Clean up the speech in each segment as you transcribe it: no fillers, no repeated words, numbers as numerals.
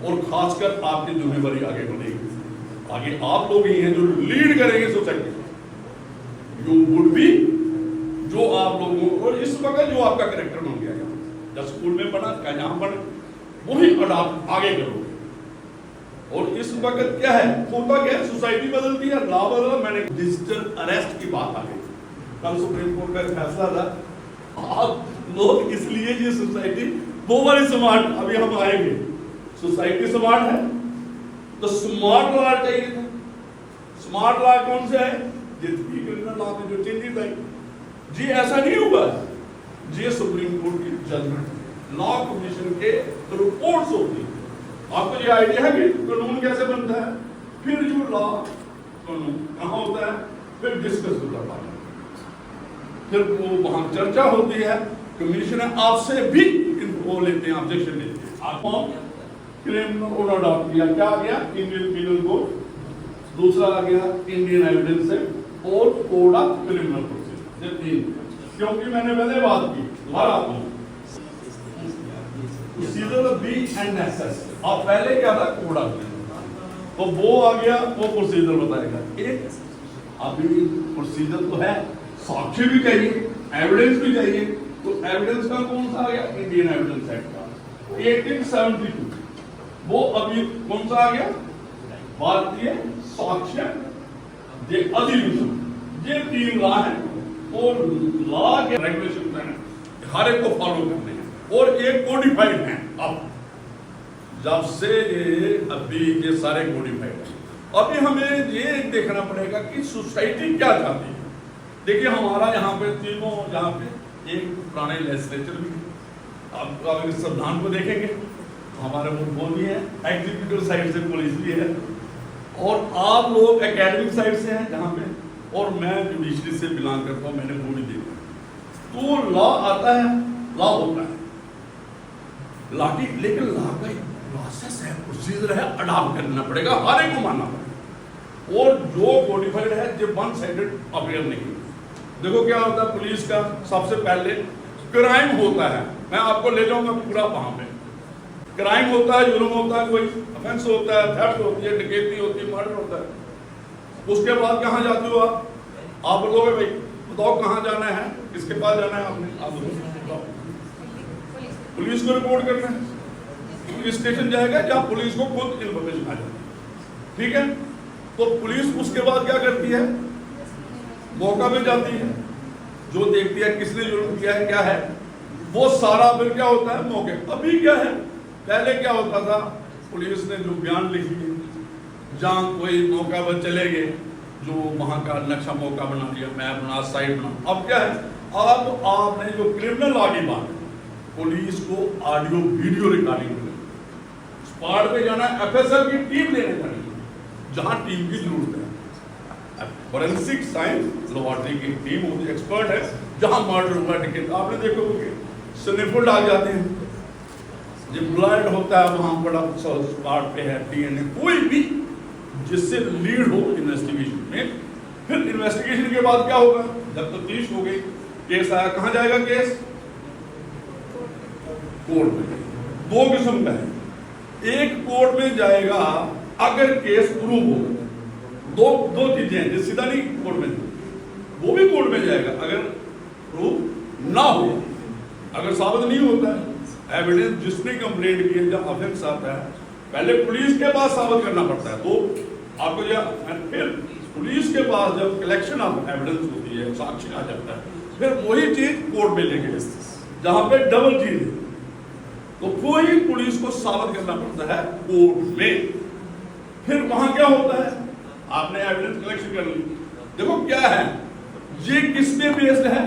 और खासकर आपकी जिम्मेवारी आगे बढ़ेगी। आगे आप लोग ही हैं जो लीड करेंगे सोसाइटी, यू वुड बी, जो आप लोगों और इस वक्त जो आपका कैरेक्टर बन गया है, जब स्कूल में पढ़ा क्या यहाँ पर वही अडॉप्ट आगे करोगे। और इस वक्त क्या है, होता क्या है, सोसाइटी बदलती है, लॉ बदला। मैंने डिजिटल अरेस्ट की बात आ गई, कल सुप्रीम कोर्ट का फैसला था। आप लोग इसलिए ये सोसाइटी वो वाली स्मार्ट, अभी हम आएंगे, सोसाइटी स्मार्ट है तो स्मार्ट लॉ चाहिए था। स्मार्ट लॉ कौन से है, जितनी क्रिमिनल लॉ में जो चेंजेस आई जी, ऐसा नहीं हुआ जी, सुप्रीम कोर्ट की जजमेंट, लॉ कमीशन के रिपोर्ट्स होती है। आपको ये आइडिया है कि कानून कैसे बनता है, फिर जो लॉ कानून कहाँ होता है, फिर डिस्कस होता है, फिर वो वहां चर्चा होती है, कमीशन आपसे भी वो लेते हैं, ऑब्जेक्शन लेते हैं। आपको क्रिमिनल अडॉप्ट किया, क्या आ गया, इंडियन पीनल कोड, दूसरा आ गया इंडियन एविडेंस एक्ट और कोड ऑफ क्रिमिनल प्रोसीजर, तीन। क्योंकि मैंने पहले बात की, दोबारा आता हूं, प्रोसीजर बी एंड एसएस। अब पहले क्या था, कोड ऑफ क्रिमिनल, तो वो आ गया, वो प्रोसीजर बताएगा। एक अभी प्रोसीजर तो है, साक्ष्य भी चाहिए, एविडेंस भी चाहिए, तो एविडेंस का कौन सा आ गया, इंडियन एविडेंस एक्ट का 1872, वो अभी कौन सा आ गया, भारतीय साक्ष्य अधिनियम। ये तीन लॉ है और लॉ के रेगुलेशन है, हर एक को फॉलो करने हैं और एक कोडिफाइड है। अब जब से ये अभी ये सारे कोडिफाइड है, अभी हमें ये देखना पड़ेगा कि सोसाइटी क्या चाहती है। देखिए हमारा यहाँ पे तीनों, यहाँ पे एक पुराने लेजिस्लेचर भी, आप अगर संविधान को देखेंगे हमारे वो भी है, एग्जीक्यूटिव साइड से पुलिस भी है, और आप लोग एकेडमिक साइड से हैं जहाँ पे, और मैं जुडिशरी से बिलोंग करता हूँ, मैंने वो भी देखा। तो लॉ आता है, लॉ होता है, लॉ की, लेकिन लॉ का एक प्रोसेस है, प्रोसीजर है, अडॉप्ट करना पड़ेगा, हर एक को मानना पड़ेगा। और जो कोडिफाइड है जो वन साइडेड अफेयर नहीं। देखो क्या होता है, पुलिस का सबसे पहले क्राइम होता है, मैं आपको ले जाऊंगा पूरा वहां पे। क्राइम होता है, जुल्म होता है, कोई ऑफेंस होता है, थेफ्ट होती है, डकैती होती है, मर्डर होता है। उसके बाद कहाँ जाते हो आप बोलोगे भाई बताओ कहाँ जाना है, किसके पास जाना है, आपने आप पुलिस को रिपोर्ट करना है, पुलिस स्टेशन जाएगा जहाँ पुलिस को खुद इन्फॉर्मेशन आ जाती है, ठीक है। तो पुलिस उसके बाद क्या करती है, मौका पे जाती है, जो देखती है किसने जुर्म किया है, क्या है वो सारा, फिर क्या होता है मौके। अभी क्या है, पहले क्या होता था, पुलिस ने जो बयान लिखी, जहाँ कोई मौका पर चले गए, जो वहां का नक्शा मौका बना दिया, मैप बना, साइट बना। अब क्या है, अब आपने जो क्रिमिनल लॉ की बात, पुलिस को ऑडियो वीडियो रिकॉर्डिंग स्पॉट पे जाना, एफएसएल की टीम लेने पड़ेगी, जहां टीम की जरूरत है। फोरेंसिक साइंस लैबोरेटरी की टीम होती है, एक्सपर्ट है, जहां मर्डर हुआ, टिकट आपने देखोगे स्निफर डाल जाते हैं, जब ब्लड होता है वहां बड़ा स्पॉट पे है, डीएनए, कोई भी जिससे लीड हो इन्वेस्टिगेशन में। फिर इन्वेस्टिगेशन के बाद क्या होगा, जब तफ्तीश हो गई, केस आया, कहां जाएगा केस, कोर्ट में। दो किस्म का है, एक कोर्ट में जाएगा अगर केस प्रूव हो, दो चीजें हैं, जो सीधा नहीं कोर्ट में, वो भी कोर्ट में जाएगा अगर प्रूव ना हो, अगर साबित नहीं होता है एविडेंस, जिसने कंप्लेंट की है, जब ऑफेंस आता है पहले पुलिस के पास साबित करना पड़ता है, तो आपको फिर पुलिस के पास जब कलेक्शन ऑफ एविडेंस होती है, साक्ष्य आ जाता है, फिर वही चीज कोर्ट में लेके, जहां पे डबल चीज है, तो वही पुलिस को साबित करना पड़ता है कोर्ट में। फिर वहां क्या होता है, आपने एविडेंस कलेक्शन कर ली, देखो क्या है, ये किसने बेस्ड है,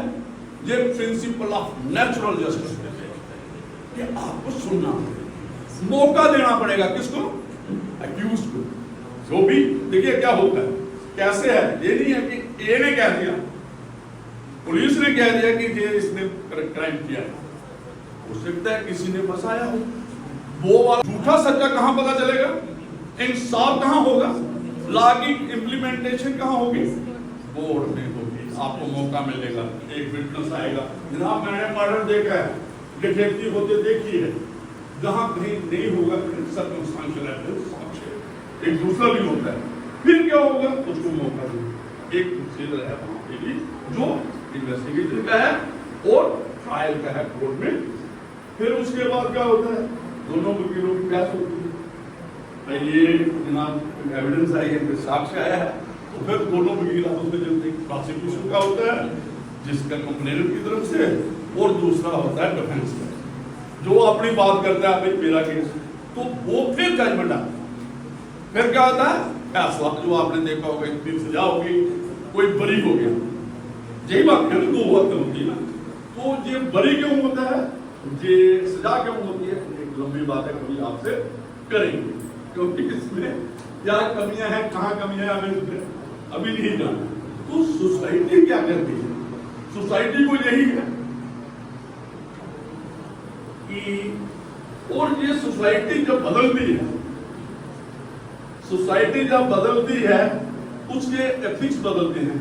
ये प्रिंसिपल ऑफ नेचुरल जस्टिस, कि आपको सुनना, मौका देना पड़ेगा, किसको, अक्यूज को, जो भी। देखिए क्या होता है, कैसे है, ये नहीं है कि ए ने कह दिया, पुलिस ने कह दिया कि ये इसने क्राइम किया है, हो सकता है किसी ने फंसाया हो, वो वाला झूठा सच्चा कहां पता चलेगा, इंसाफ कहां होगा, लॉ की इंप्लीमेंटेशन कहां होगी, कोर्ट में होगी। आपको मौका मिलेगा, एक विटनेस आएगा, जनाब मैंने मर्डर देखा है, डकैती होते देखी है, जहां कहीं नहीं होगा सर्कमस्टेंशियल एविडेंस, साक्ष्य एक दूसरा भी होता है, फिर क्या होगा उसको मौका दो। एक प्रोसीजर है वहां पे भी जो इन्वेस्टिगेशन का है और ट्रायल का है कोर्ट में। फिर उसके बाद क्या होता है, दोनों वकीलों की बहस होती है, ये जनाब एविडेंस आई है, साक्ष्य आया है, तो फिर दोनों वकील आपस में चलते हैं। प्रोसिक्यूशन का होता है जिसका कंप्लेनेंट की तरफ से, और दूसरा होता है डिफेंस का, जो अपनी बात करता है भाई मेरा केस, तो वो फिर जजमेंट आता है। फिर क्या होता है फैसला, जो आपने देखा होगा इतनी सजा होगी, कोई बरी हो गया, यही बात है ना, दो बात होती है ना, तो ये बरी क्यों होता है, ये सजा क्यों होती है, एक लंबी बात है, कभी आपसे करेंगे, क्योंकि इसमें क्या कमियां हैं, कहाँ कमियां हैं हमें अभी नहीं जाना। तो सोसाइटी क्या करती है, सोसाइटी को यही है कि, और ये सोसाइटी जब बदलती है, सोसाइटी जब बदलती है उसके एथिक्स बदलते हैं।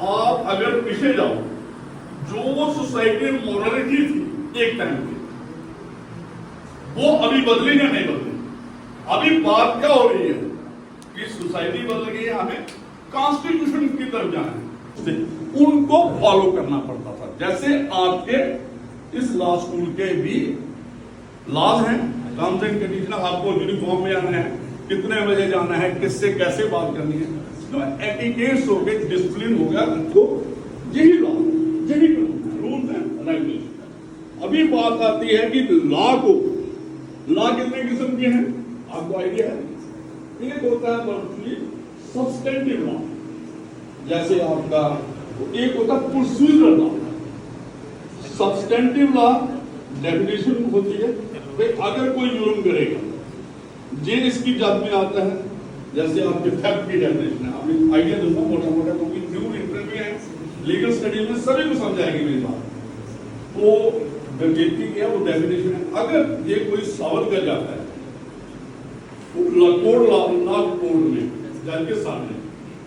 आप अगर पीछे जाओ, जो सोसाइटी में मोरालिटी थी एक टाइम पे, वो अभी बदली या नहीं बदली। अभी बात क्या हो रही है कि सोसाइटी बदल गई है, हमें कॉन्स्टिट्यूशन की तरफ जाना है, उनको फॉलो करना पड़ता था। जैसे आपके इस लॉ स्कूल के भी लॉज हैं, टर्म्स एंड कंडीशन, आपको यूनिफॉर्म में आना है, कितने बजे जाना है, किससे कैसे बात करनी है, तो एटिकेट्स हो गए, डिसिप्लिन हो गया, तो यही लॉ, यही रूल्स एंड रेगुलेशन। अभी बात आती है कि लॉ को, लॉ कितने किस्म के हैं आपको आइडिया है। एक होता है पर्सनली सब्सटेंटिव लॉ, जैसे आपका एक होता है procedural law. Substantive law definition होती है भाई अगर कोई जुर्म करेगा, जे इसकी जात में आता है, जैसे आपके थेफ्ट की डेफिनेशन है, आपने आइडिया दूंगा मोटा मोटा, क्योंकि न्यू इंटरव्यू है, लीगल स्टडीज में सभी को समझाएगी मेरी बात। तो डकैती की है वो डेफिनेशन है, अगर ये कोई सवाल कर जाता है कोर्ट में जज के सामने,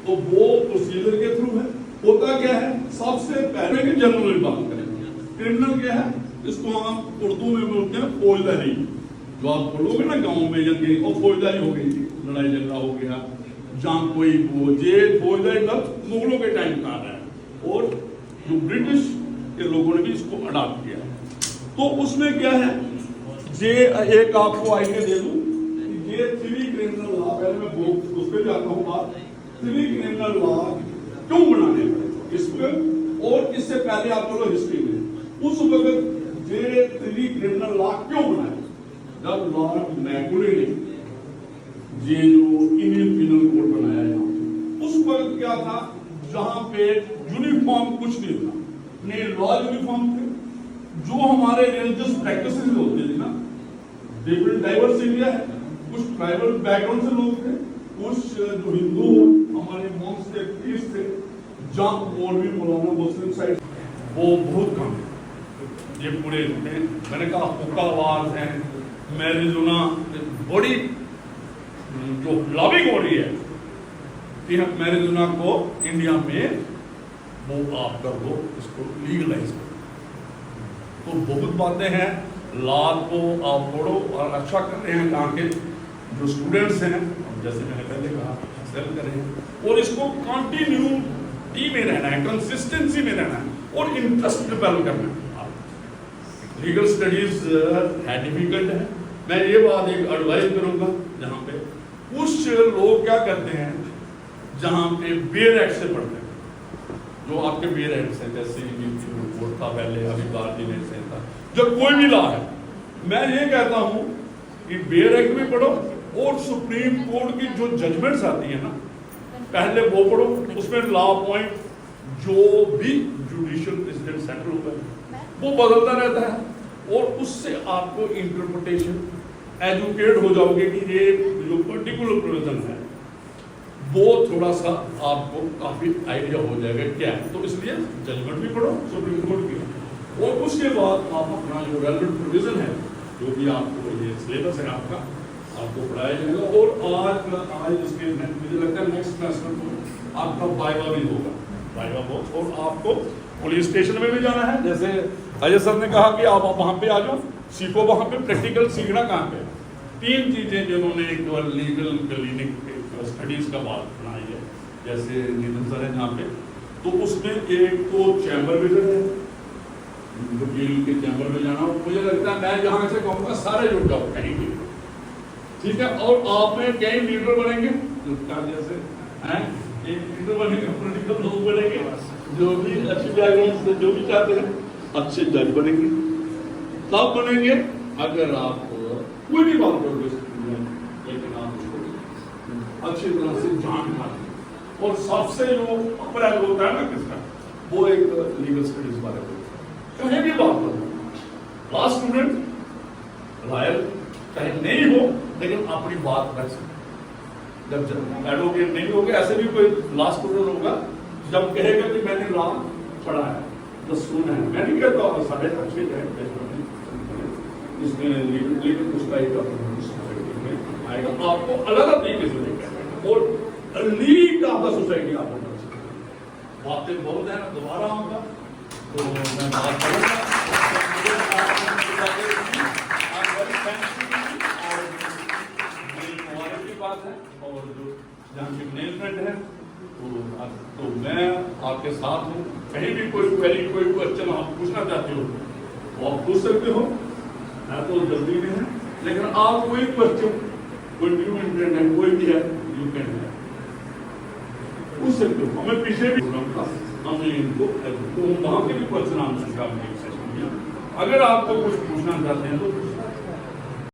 तो वो प्रोसीजर के थ्रू है। होता क्या है, सबसे पहले की जनरल बात करेंगे, क्रिमिनल क्या है, इसको हम उर्दू में बोलते हैं फौजदारी। जो आप पढ़ोगे ना गांव में जंगे, और फौजदारी हो गई, लड़ाई झगड़ा हो गया, जहां कोई ये फौजदारी लफ्ज मुगलों के टाइम का आ रहा है, और जो ब्रिटिश के लोगों ने भी इसको अडॉप्ट किया। तो उसमें क्या है, ये एक आपको आइडिया दे दूं, ये सिविल क्रिमिनल लॉ, पहले मैं उस पर जाता हूँ बात, सिविल क्रिमिनल लॉ क्यों बनाने पड़े इस पर, और इससे पहले आप चलो हिस्ट्री में, उस वक्त ये सिविल क्रिमिनल लॉ क्यों बनाए, जब लॉर्ड मैकुले ने ये जो इंडियन पिनल कोड बनाया यहाँ, उस वक्त क्या था, जहां पे यूनिफॉर्म कुछ नहीं था, नहीं लॉ यूनिफॉर्म थे, जो हमारे रिलीजियस प्रैक्टिसेस होते थे ना, डिफरेंट डाइवर्स इंडिया है, कुछ ट्राइबल बैकग्राउंड से लोग थे, कुछ जो हिंदू हमारे मॉन्क्स थे, प्रीस्ट थे, जहां मौलवी मौलाना मुस्लिम साइड वो बहुत कम है। ये पूरे मैंने कहा हुक्काबाज हैं, मैरिजुना, बड़ी जो लॉबिंग हो रही है कि हम मैरिजुना को इंडिया में वो आप कर दो, इसको लीगलाइज करो। तो बहुत बातें हैं, लॉ को आप पढ़ो और अच्छा कर रहे हैं, यहाँ के जो स्टूडेंट्स हैं, जैसे मैंने पहले कहा, एक्सेल कर रहे हैं, और इसको कंटिन्यूटी में रहना है, कंसिस्टेंसी में रहना है, और इंटरेस्ट डेवलप करना है। लीगल स्टडीज है डिफिकल्ट है, मैं ये बात एक एडवाइस करूंगा, जहाँ पे कुछ लोग क्या करते हैं, जहाँ पे बेयर एक्ट से पढ़ते हैं, जो आपके बेयर एक्ट से, जैसे कोर्ट था पहले, अभी गार्जियन से था, जब कोई भी लॉ है, मैं ये कहता हूँ कि बेयर एक्ट भी पढ़ो, और सुप्रीम कोर्ट की जो जजमेंट्स आती है ना, पहले वो पढ़ो, उसमें लॉ पॉइंट जो भी जुडिशियल प्रेसिडेंट सेंटर हुआ है वो बदलता रहता है, और उससे आपको इंटरप्रिटेशन एजुकेट हो जाओगे कि ये जो पर्टिकुलर प्रोविजन है वो थोड़ा सा आपको काफी आइडिया हो जाएगा क्या है। तो इसलिए जजमेंट भी पढ़ो सुप्रीम कोर्ट की, और उसके बाद आप अपना जो रेलेवेंट प्रोविजन है, जो भी आपको ये सिलेबस है आपको पढ़ाया जाएगा। और आज इसके मुझे लगता है नेक्स्ट सेमेस्टर को आपका वाइवा भी होगा, वाइवा बॉक्स, और आपको पुलिस स्टेशन में भी जाना है। जैसे अजय सर ने कहा कि आप वहां पे आ जाओ, सीखो वहाँ पे, प्रैक्टिकल सीखना कहाँ पे? 3 चीज़ें जिन्होंने एक तो लीगल क्लिनिक स्टडीज़ का बात बनाई है, जैसे नितिन सर है यहाँ पे, तो उसमें एक तो चैम्बर विजिट है, वकील के चैम्बर में जाना। मुझे लगता है मैं जहाँ से कहूँगा सारे जुड़ जाओ कहीं भी, ठीक है। और आप में कई लीडर बनेंगे जैसे हैं, एक लीडर बनेंगे, पॉलिटिकल लोग बनेंगे, जो भी अच्छी बैकग्राउंड से जो भी चाहते हैं, अच्छे जज बनेंगे। तब बनेंगे अगर आप कोई भी बात करोगे, लेकिन आप उसको अच्छी तरह से जान पाते। और सबसे जो अपर होता है ना किसका, वो एक लीगल स्टडीज वाले को कहीं भी बात करो, लॉ स्टूडेंट लॉयर चाहे नहीं हो, लेकिन अपनी बात रख सकते। जब एडवोकेट नहीं होगा, ऐसे भी कोई लॉ स्टूडेंट होगा, जब कहेगा कि मैंने लॉ पढ़ा है, तो सुना है, मैं नहीं कहता साढ़े अच्छे इसमें लेकिन उसका एक आएगा, आपको अलग अलग तरीके से देखेगा और लीड ऑफ द सोसाइटी आपको बातें बहुत है ना, दोबारा आऊंगा तो मैं बात करूंगा। की बात है और जो जहाँ की मैनेजमेंट है तो मैं आपके साथ हूँ। कहीं भी कोई क्वेरी, कोई क्वेश्चन आप पूछना चाहते हो तो आप पूछ सकते हो, मैं तो जल्दी में है, लेकिन आप कोई क्वेश्चन, कोई न्यू इंटरेस्ट है, कोई भी है, यू कैन है पूछ सकते हो। हमें पीछे भी हमने इनको तो वहाँ के भी क्वेश्चन आंसर का सेशन दिया। अगर आपको कुछ पूछना चाहते हैं तो